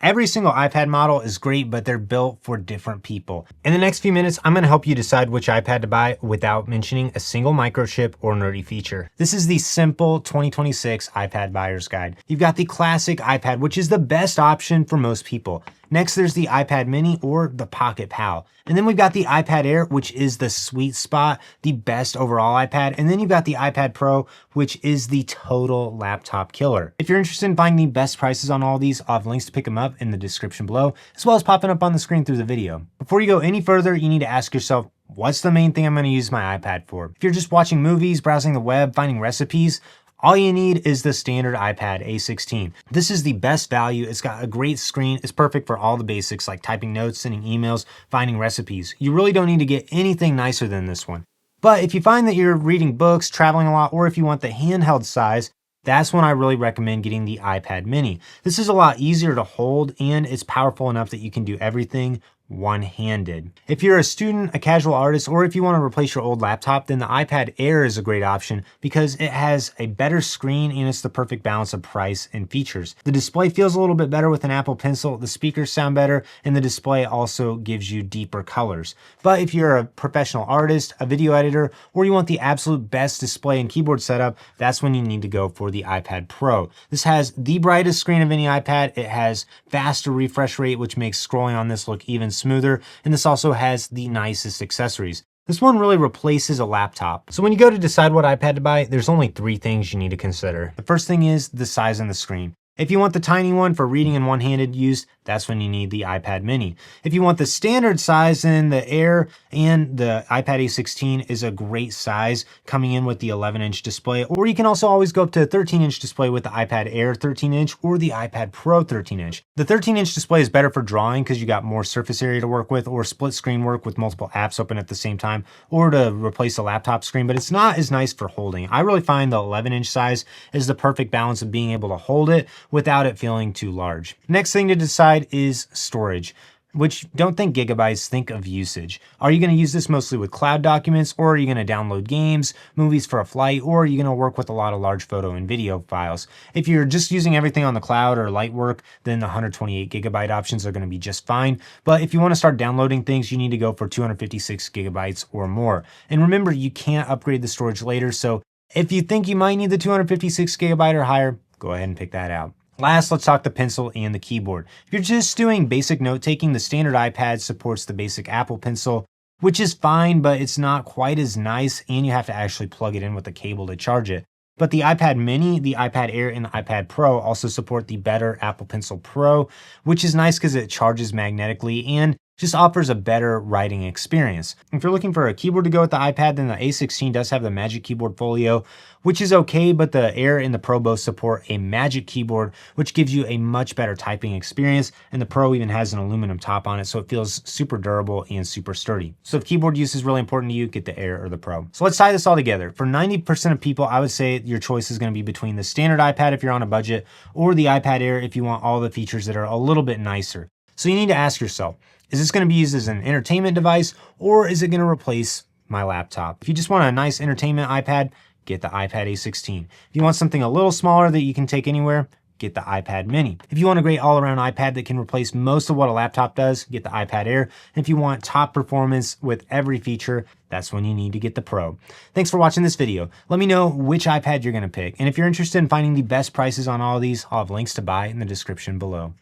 Every single iPad model is great, but they're built for different people. In the next few minutes, I'm gonna help you decide which iPad to buy without mentioning a single microchip or nerdy feature. This is the simple 2026 iPad buyer's guide. You've got the classic iPad, which is the best option for most people. Next, there's the iPad mini or the Pocket Pal. And then we've got the iPad Air, which is the sweet spot, the best overall iPad. And then you've got the iPad Pro, which is the total laptop killer. If you're interested in finding the best prices on all these, I'll have links to pick them up in the description below, as well as popping up on the screen through the video. Before you go any further, you need to ask yourself, what's the main thing I'm gonna use my iPad for? If you're just watching movies, browsing the web, finding recipes, all you need is the standard iPad A16. This is the best value. It's got a great screen. It's perfect for all the basics like typing notes, sending emails, finding recipes. You really don't need to get anything nicer than this one. But if you find that you're reading books, traveling a lot, or if you want the handheld size, that's when I really recommend getting the iPad mini. This is a lot easier to hold and it's powerful enough that you can do everything one-handed. If you're a student, a casual artist, or if you want to replace your old laptop, then the iPad Air is a great option because it has a better screen and it's the perfect balance of price and features. The display feels a little bit better with an Apple Pencil, the speakers sound better, and the display also gives you deeper colors. But if you're a professional artist, a video editor, or you want the absolute best display and keyboard setup, that's when you need to go for the iPad Pro. This has the brightest screen of any iPad. It has faster refresh rate, which makes scrolling on this look even smoother, and this also has the nicest accessories. This one really replaces a laptop. So when you go to decide what iPad to buy, there's only 3 things you need to consider. The first thing is the size and the screen. If you want the tiny one for reading and one-handed use, that's when you need the iPad mini. If you want the standard size, then the Air and the iPad A16 is a great size, coming in with the 11-inch display, or you can also always go up to a 13-inch display with the iPad Air 13-inch or the iPad Pro 13-inch. The 13-inch display is better for drawing because you got more surface area to work with, or split screen work with multiple apps open at the same time, or to replace a laptop screen, but it's not as nice for holding. I really find the 11-inch size is the perfect balance of being able to hold it without it feeling too large. Next thing to decide is storage, which don't think gigabytes, think of usage. Are you going to use this mostly with cloud documents, or are you going to download games, movies for a flight, or are you going to work with a lot of large photo and video files? If you're just using everything on the cloud or light work, then the 128 gigabyte options are going to be just fine. But if you want to start downloading things, you need to go for 256 gigabytes or more. And remember, you can't upgrade the storage later, so if you think you might need the 256 gigabyte or higher, go ahead and pick that out. Last, let's talk the pencil and the keyboard. If you're just doing basic note-taking, the standard iPad supports the basic Apple Pencil, which is fine, but it's not quite as nice, and you have to actually plug it in with a cable to charge it. But the iPad mini, the iPad Air, and the iPad Pro also support the better Apple Pencil Pro, which is nice because it charges magnetically and just offers a better writing experience. If you're looking for a keyboard to go with the iPad, then the A16 does have the Magic Keyboard Folio, which is okay, but the Air and the Pro both support a Magic Keyboard, which gives you a much better typing experience, and the Pro even has an aluminum top on it, so it feels super durable and super sturdy. So if keyboard use is really important to you, get the Air or the Pro. So let's tie this all together. For 90% of people, I would say your choice is gonna be between the standard iPad if you're on a budget, or the iPad Air if you want all the features that are a little bit nicer. So you need to ask yourself, is this going to be used as an entertainment device, or is it going to replace my laptop? If you just want a nice entertainment iPad, get the iPad A16. If you want something a little smaller that you can take anywhere, get the iPad mini. If you want a great all-around iPad that can replace most of what a laptop does, get the iPad Air. And if you want top performance with every feature, that's when you need to get the Pro. Thanks for watching this video. Let me know which iPad you're going to pick. And if you're interested in finding the best prices on all of these, I'll have links to buy in the description below.